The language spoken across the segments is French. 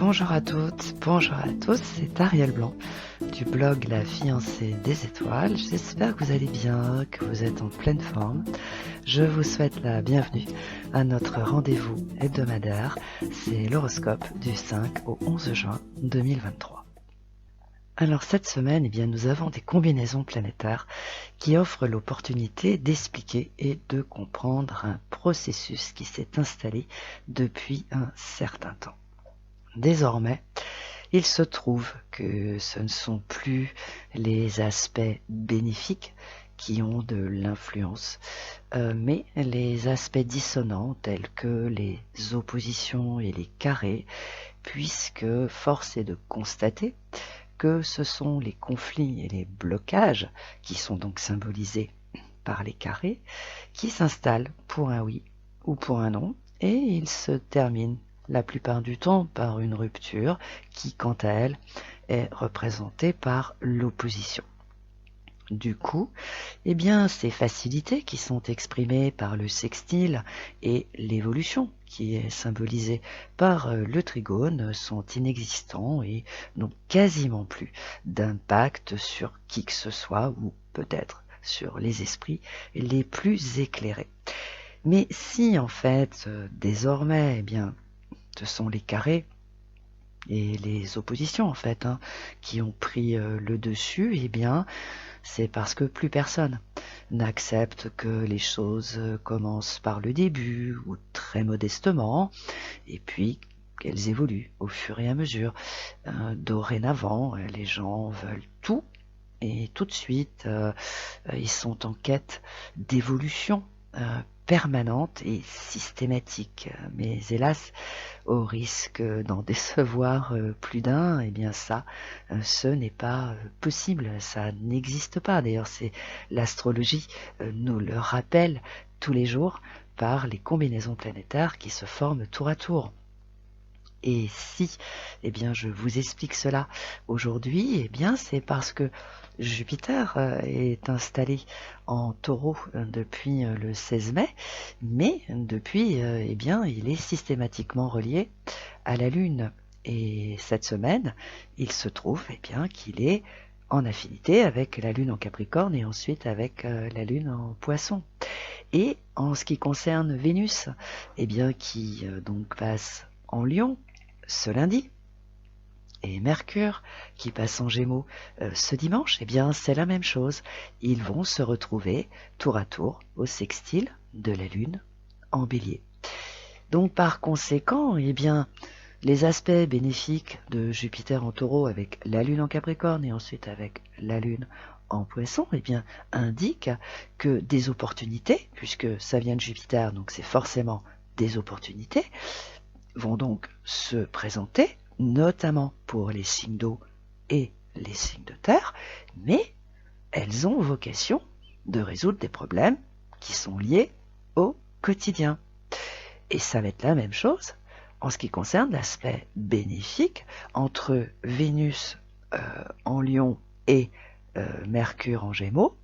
Bonjour à toutes, bonjour à tous, c'est Ariel Blanc du blog La Fiancée des Étoiles. J'espère que vous allez bien, que vous êtes en pleine forme. Je vous souhaite la bienvenue à notre rendez-vous hebdomadaire. C'est l'horoscope du 5 au 11 juin 2023. Alors cette semaine, nous avons des combinaisons planétaires qui offrent l'opportunité d'expliquer et de comprendre un processus qui s'est installé depuis un certain temps. Désormais, il se trouve que ce ne sont plus les aspects bénéfiques qui ont de l'influence, mais les aspects dissonants tels que les oppositions et les carrés, puisque force est de constater que ce sont les conflits et les blocages, qui sont donc symbolisés par les carrés, qui s'installent pour un oui ou pour un non, et ils se terminent la plupart du temps par une rupture qui, quant à elle, est représentée par l'opposition. Du coup, ces facilités qui sont exprimées par le sextile et l'évolution qui est symbolisée par le trigone sont inexistants et n'ont quasiment plus d'impact sur qui que ce soit ou peut-être sur les esprits les plus éclairés. Mais si en fait, désormais, ce sont les carrés et les oppositions en fait qui ont pris le dessus, c'est parce que plus personne n'accepte que les choses commencent par le début ou très modestement et puis qu'elles évoluent au fur et à mesure. Dorénavant, les gens veulent tout et tout de suite, ils sont en quête d'évolution permanente et systématique. Mais hélas, au risque d'en décevoir plus d'un, ça, ce n'est pas possible, ça n'existe pas. D'ailleurs, c'est l'astrologie nous le rappelle tous les jours par les combinaisons planétaires qui se forment tour à tour. Et si, je vous explique cela aujourd'hui, c'est parce que Jupiter est installé en Taureau depuis le 16 mai, mais depuis, il est systématiquement relié à la Lune. Et cette semaine, il se trouve qu'il est en affinité avec la Lune en Capricorne et ensuite avec la Lune en Poisson. Et en ce qui concerne Vénus, qui donc passe en Lion ce lundi, et Mercure qui passe en Gémeaux ce dimanche, c'est la même chose. Ils vont se retrouver tour à tour au sextile de la Lune en Bélier. Donc par conséquent, les aspects bénéfiques de Jupiter en Taureau avec la Lune en Capricorne et ensuite avec la Lune en Poisson, indiquent que des opportunités, puisque ça vient de Jupiter, donc c'est forcément des opportunités, vont donc se présenter, notamment pour les signes d'eau et les signes de terre, mais elles ont vocation de résoudre des problèmes qui sont liés au quotidien. Et ça va être la même chose en ce qui concerne l'aspect bénéfique entre Vénus en Lion et Mercure en Gémeaux,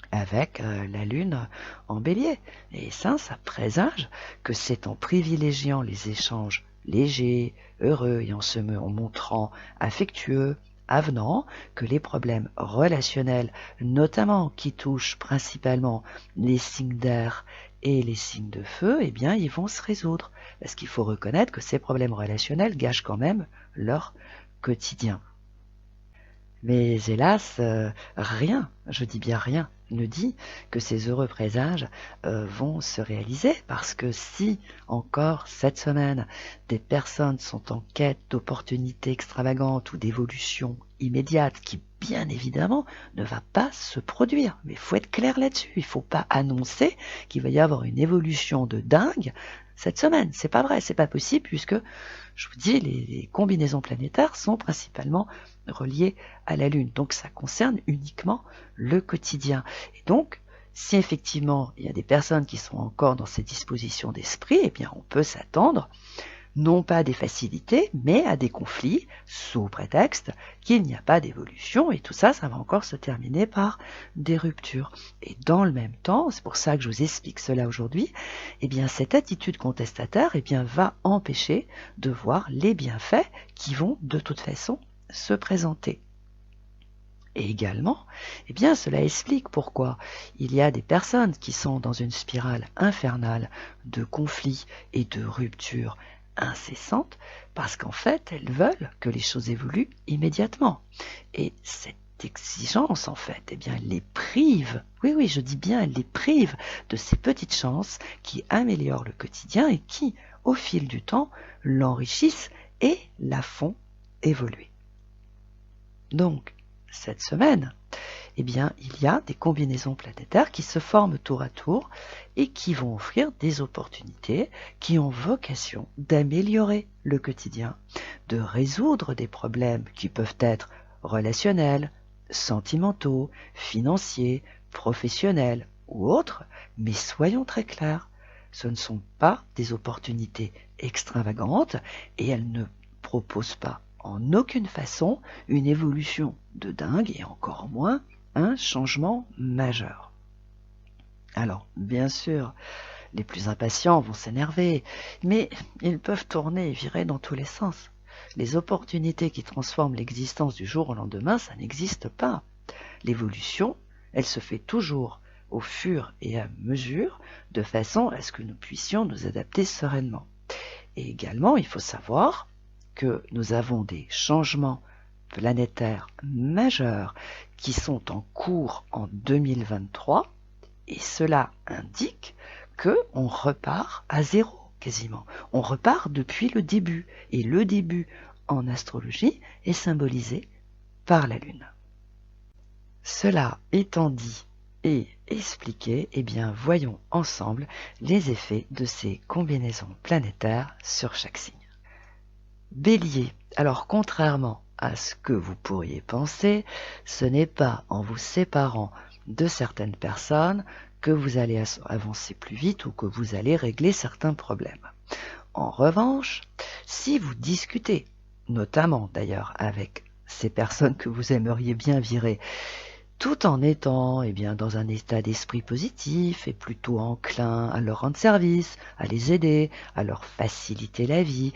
avec la Lune en Bélier. Et ça présage que c'est en privilégiant les échanges légers, heureux et en montrant affectueux, avenant, que les problèmes relationnels, notamment qui touchent principalement les signes d'air et les signes de feu, ils vont se résoudre. Parce qu'il faut reconnaître que ces problèmes relationnels gâchent quand même leur quotidien. Mais hélas, rien, je dis bien rien, ne dit que ces heureux présages vont se réaliser, parce que si encore cette semaine des personnes sont en quête d'opportunités extravagantes ou d'évolution immédiate qui bien évidemment ne va pas se produire, mais il faut être clair là-dessus, il ne faut pas annoncer qu'il va y avoir une évolution de dingue cette semaine, c'est pas vrai, c'est pas possible, puisque je vous dis, les combinaisons planétaires sont principalement reliées à la Lune, donc ça concerne uniquement le quotidien. Et donc, si effectivement il y a des personnes qui sont encore dans ces dispositions d'esprit, on peut s'attendre non pas des facilités, mais à des conflits, sous prétexte qu'il n'y a pas d'évolution, et tout ça, ça va encore se terminer par des ruptures. Et dans le même temps, c'est pour ça que je vous explique cela aujourd'hui, eh bien cette attitude contestataire va empêcher de voir les bienfaits qui vont de toute façon se présenter. Et également, cela explique pourquoi il y a des personnes qui sont dans une spirale infernale de conflits et de ruptures incessantes, parce qu'en fait, elles veulent que les choses évoluent immédiatement. Et cette exigence, en fait, les prive, oui, je dis bien, elle les prive de ces petites chances qui améliorent le quotidien et qui, au fil du temps, l'enrichissent et la font évoluer. Donc, cette semaine, il y a des combinaisons planétaires qui se forment tour à tour et qui vont offrir des opportunités qui ont vocation d'améliorer le quotidien, de résoudre des problèmes qui peuvent être relationnels, sentimentaux, financiers, professionnels ou autres, mais soyons très clairs, ce ne sont pas des opportunités extravagantes et elles ne proposent pas en aucune façon une évolution de dingue et encore moins un changement majeur. Alors, bien sûr, les plus impatients vont s'énerver, mais ils peuvent tourner et virer dans tous les sens. Les opportunités qui transforment l'existence du jour au lendemain, ça n'existe pas. L'évolution, elle se fait toujours au fur et à mesure, de façon à ce que nous puissions nous adapter sereinement. Et également, il faut savoir que nous avons des changements planétaires majeurs qui sont en cours en 2023 et cela indique qu'on repart à zéro quasiment. On repart depuis le début et le début en astrologie est symbolisé par la Lune. Cela étant dit et expliqué, voyons ensemble les effets de ces combinaisons planétaires sur chaque signe. Bélier, alors contrairement à ce que vous pourriez penser, ce n'est pas en vous séparant de certaines personnes que vous allez avancer plus vite ou que vous allez régler certains problèmes. En revanche, si vous discutez, notamment d'ailleurs avec ces personnes que vous aimeriez bien virer, tout en étant dans un état d'esprit positif et plutôt enclin à leur rendre service, à les aider, à leur faciliter la vie,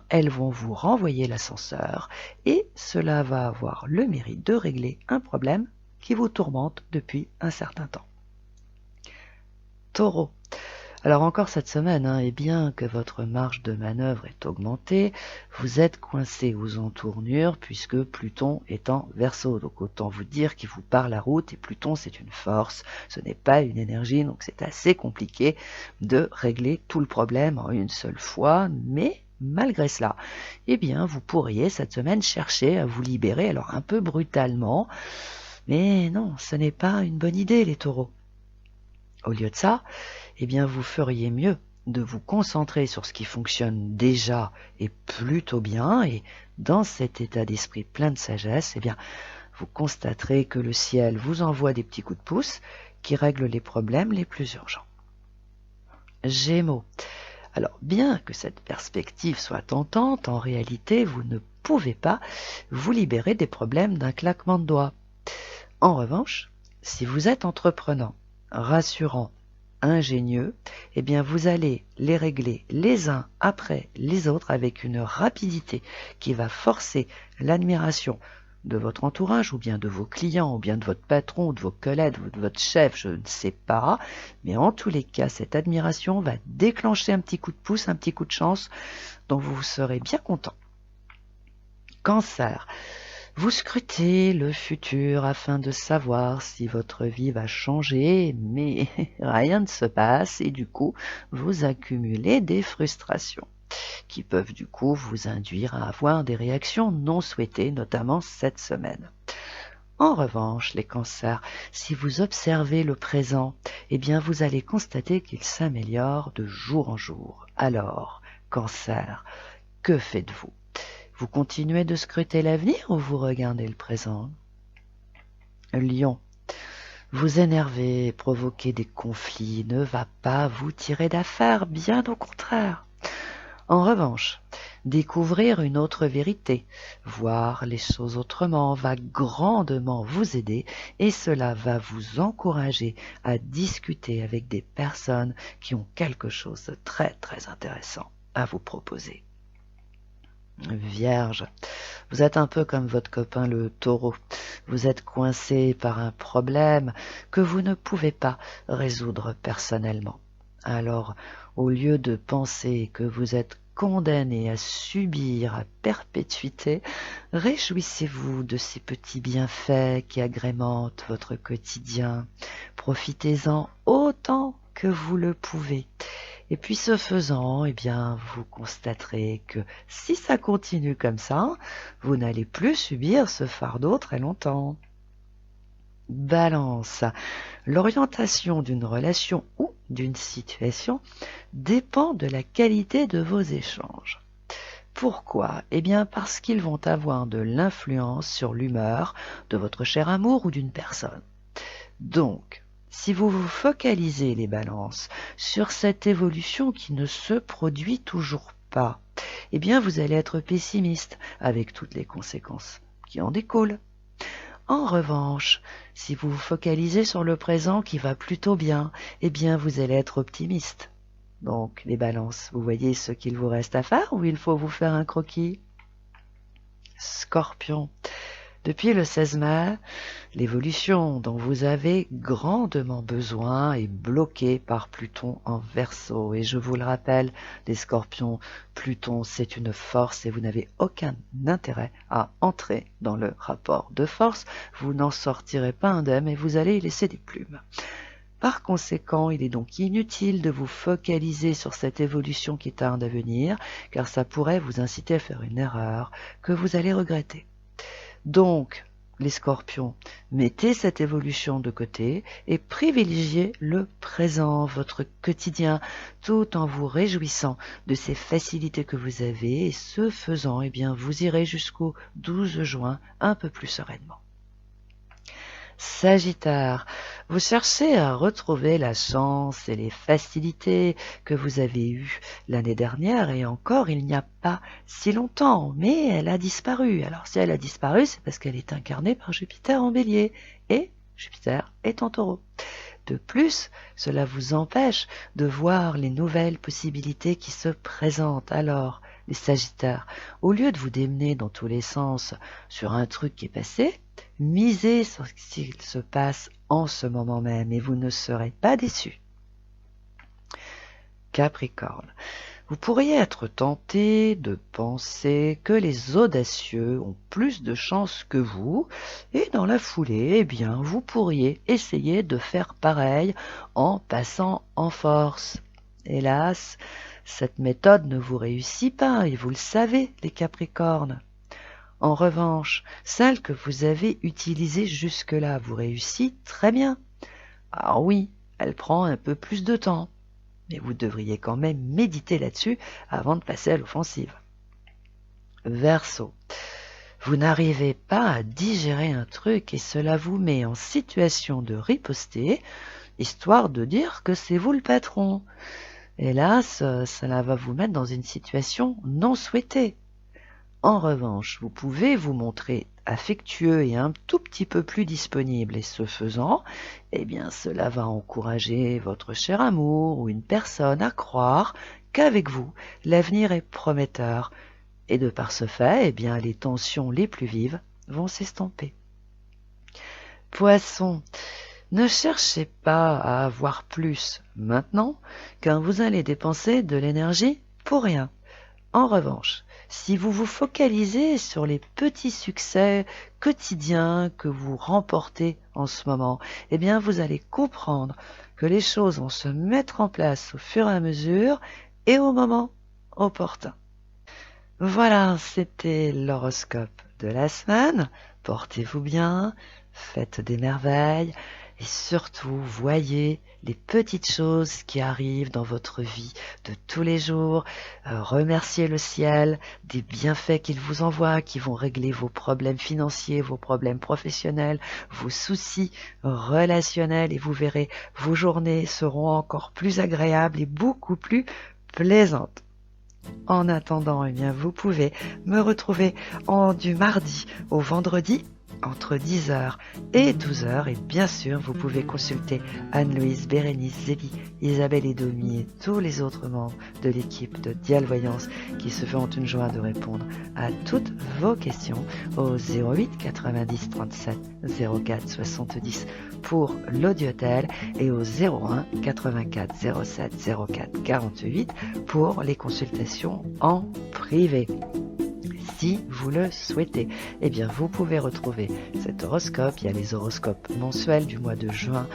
elles vont vous renvoyer l'ascenseur et cela va avoir le mérite de régler un problème qui vous tourmente depuis un certain temps. Taureau. Alors encore cette semaine, et bien que votre marge de manœuvre est augmentée, vous êtes coincé aux entournures puisque Pluton est en Verseau. Donc autant vous dire qu'il vous barre la route et Pluton c'est une force, ce n'est pas une énergie, donc c'est assez compliqué de régler tout le problème en une seule fois, mais malgré cela, vous pourriez cette semaine chercher à vous libérer, alors un peu brutalement, mais non, ce n'est pas une bonne idée les taureaux. Au lieu de ça, vous feriez mieux de vous concentrer sur ce qui fonctionne déjà et plutôt bien, et dans cet état d'esprit plein de sagesse, vous constaterez que le ciel vous envoie des petits coups de pouce qui règlent les problèmes les plus urgents. Gémeaux. Alors, bien que cette perspective soit tentante, en réalité, vous ne pouvez pas vous libérer des problèmes d'un claquement de doigts. En revanche, si vous êtes entreprenant, rassurant, ingénieux, vous allez les régler les uns après les autres avec une rapidité qui va forcer l'admiration de votre entourage ou bien de vos clients ou bien de votre patron ou de vos collègues ou de votre chef, je ne sais pas, mais en tous les cas, cette admiration va déclencher un petit coup de pouce, un petit coup de chance dont vous serez bien content. Cancer. Vous scrutez le futur afin de savoir si votre vie va changer, mais rien ne se passe et du coup, vous accumulez des frustrations qui peuvent du coup vous induire à avoir des réactions non souhaitées, notamment cette semaine. En revanche, les cancers, si vous observez le présent, vous allez constater qu'il s'améliore de jour en jour. Alors, cancer, que faites-vous ? Vous continuez de scruter l'avenir ou vous regardez le présent ? Lion, vous énerver, provoquer des conflits ne va pas vous tirer d'affaire, bien au contraire. En revanche, découvrir une autre vérité, voir les choses autrement va grandement vous aider et cela va vous encourager à discuter avec des personnes qui ont quelque chose de très très intéressant à vous proposer. Vierge, vous êtes un peu comme votre copain le taureau. Vous êtes coincé par un problème que vous ne pouvez pas résoudre personnellement. Alors, au lieu de penser que vous êtes condamné à subir à perpétuité, réjouissez-vous de ces petits bienfaits qui agrémentent votre quotidien. Profitez-en autant que vous le pouvez. Et puis ce faisant, eh bien, vous constaterez que si ça continue comme ça, vous n'allez plus subir ce fardeau très longtemps. Balance. L'orientation d'une relation ou d'une situation dépend de la qualité de vos échanges. Pourquoi? Eh bien parce qu'ils vont avoir de l'influence sur l'humeur de votre cher amour ou d'une personne. Donc, si vous vous focalisez, les balances, sur cette évolution qui ne se produit toujours pas, eh bien vous allez être pessimiste avec toutes les conséquences qui en découlent. En revanche, si vous vous focalisez sur le présent qui va plutôt bien, eh bien vous allez être optimiste. Donc, les balances, vous voyez ce qu'il vous reste à faire ou il faut vous faire un croquis? Scorpion. Depuis le 16 mai, l'évolution dont vous avez grandement besoin est bloquée par Pluton en Verseau. Et je vous le rappelle, les scorpions, Pluton c'est une force et vous n'avez aucun intérêt à entrer dans le rapport de force. Vous n'en sortirez pas indemne et vous allez y laisser des plumes. Par conséquent, il est donc inutile de vous focaliser sur cette évolution qui tarde à venir, car ça pourrait vous inciter à faire une erreur que vous allez regretter. Donc, les scorpions, mettez cette évolution de côté et privilégiez le présent, votre quotidien, tout en vous réjouissant de ces facilités que vous avez et ce faisant, eh bien, vous irez jusqu'au 12 juin un peu plus sereinement. Sagittaire, vous cherchez à retrouver la chance et les facilités que vous avez eues l'année dernière et encore il n'y a pas si longtemps, mais elle a disparu. Alors si elle a disparu, c'est parce qu'elle est incarnée par Jupiter en Bélier et Jupiter est en Taureau. De plus, cela vous empêche de voir les nouvelles possibilités qui se présentent. Alors, les Sagittaires, au lieu de vous démener dans tous les sens sur un truc qui est passé, misez sur ce qu'il se passe en ce moment même et vous ne serez pas déçus. Capricorne, vous pourriez être tenté de penser que les audacieux ont plus de chance que vous et dans la foulée, eh bien, vous pourriez essayer de faire pareil en passant en force. Hélas, cette méthode ne vous réussit pas et vous le savez, les Capricornes. En revanche, celle que vous avez utilisée jusque-là vous réussit très bien. Ah oui, elle prend un peu plus de temps, mais vous devriez quand même méditer là-dessus avant de passer à l'offensive. Verseau, vous n'arrivez pas à digérer un truc et cela vous met en situation de riposter, histoire de dire que c'est vous le patron. Hélas, cela va vous mettre dans une situation non souhaitée. En revanche, vous pouvez vous montrer affectueux et un tout petit peu plus disponible et ce faisant, eh bien cela va encourager votre cher amour ou une personne à croire qu'avec vous, l'avenir est prometteur et de par ce fait, eh bien les tensions les plus vives vont s'estomper. Poisson, ne cherchez pas à avoir plus maintenant, car vous allez dépenser de l'énergie pour rien. En revanche, si vous vous focalisez sur les petits succès quotidiens que vous remportez en ce moment, eh bien vous allez comprendre que les choses vont se mettre en place au fur et à mesure et au moment opportun. Voilà, c'était l'horoscope de la semaine. Portez-vous bien, faites des merveilles et surtout voyez les petites choses qui arrivent dans votre vie de tous les jours. Remerciez le ciel des bienfaits qu'il vous envoie, qui vont régler vos problèmes financiers, vos problèmes professionnels, vos soucis relationnels et vous verrez, vos journées seront encore plus agréables et beaucoup plus plaisantes. En attendant, eh bien, vous pouvez me retrouver du mardi au vendredi entre 10h et 12h, et bien sûr vous pouvez consulter Anne-Louise, Bérénice, Zélie, Isabelle et Domi et tous les autres membres de l'équipe de Dial Voyance qui se feront une joie de répondre à toutes vos questions au 08 90 37 04 70 pour l'audiotel et au 01 84 07 04 48 pour les consultations en privé. Si vous le souhaitez, eh bien vous pouvez retrouver cet horoscope. Il y a les horoscopes mensuels du mois de juin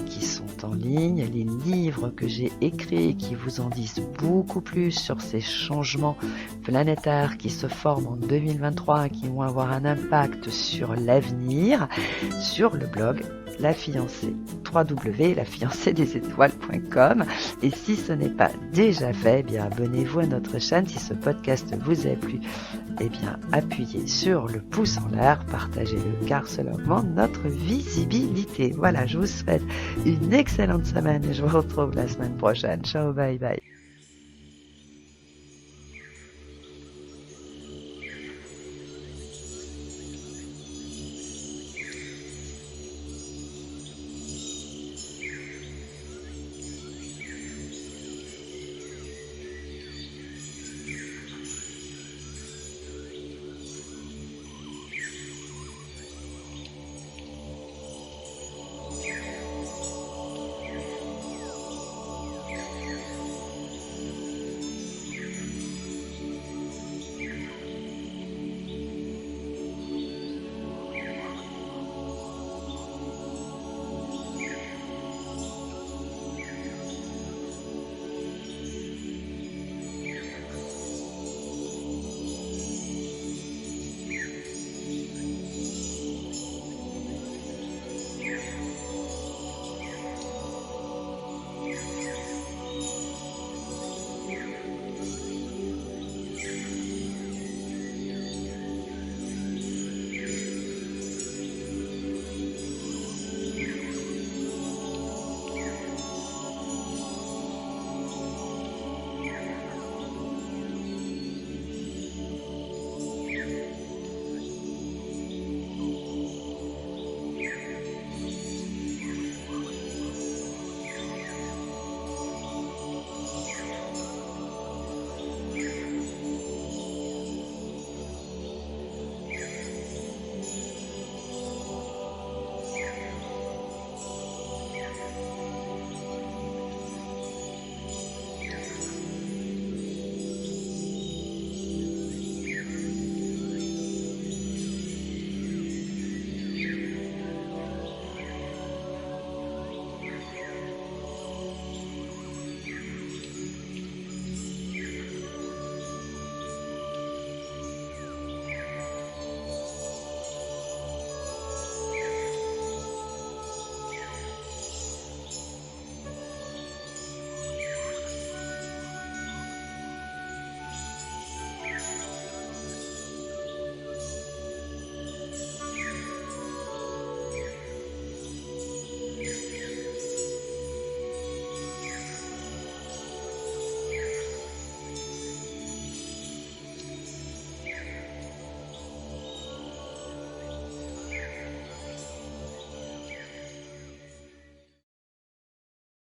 qui sont en ligne, les livres que j'ai écrits qui vous en disent beaucoup plus sur ces changements planétaires qui se forment en 2023 et qui vont avoir un impact sur l'avenir, sur le blog La Fiancée, www.lafiancéedesétoiles.com. Et si ce n'est pas déjà fait, eh bien abonnez-vous à notre chaîne. Si ce podcast vous a plu, eh bien appuyez sur le pouce en l'air, partagez-le car cela augmente notre visibilité. Voilà, je vous souhaite une excellente semaine et je vous retrouve la semaine prochaine. Ciao, bye bye.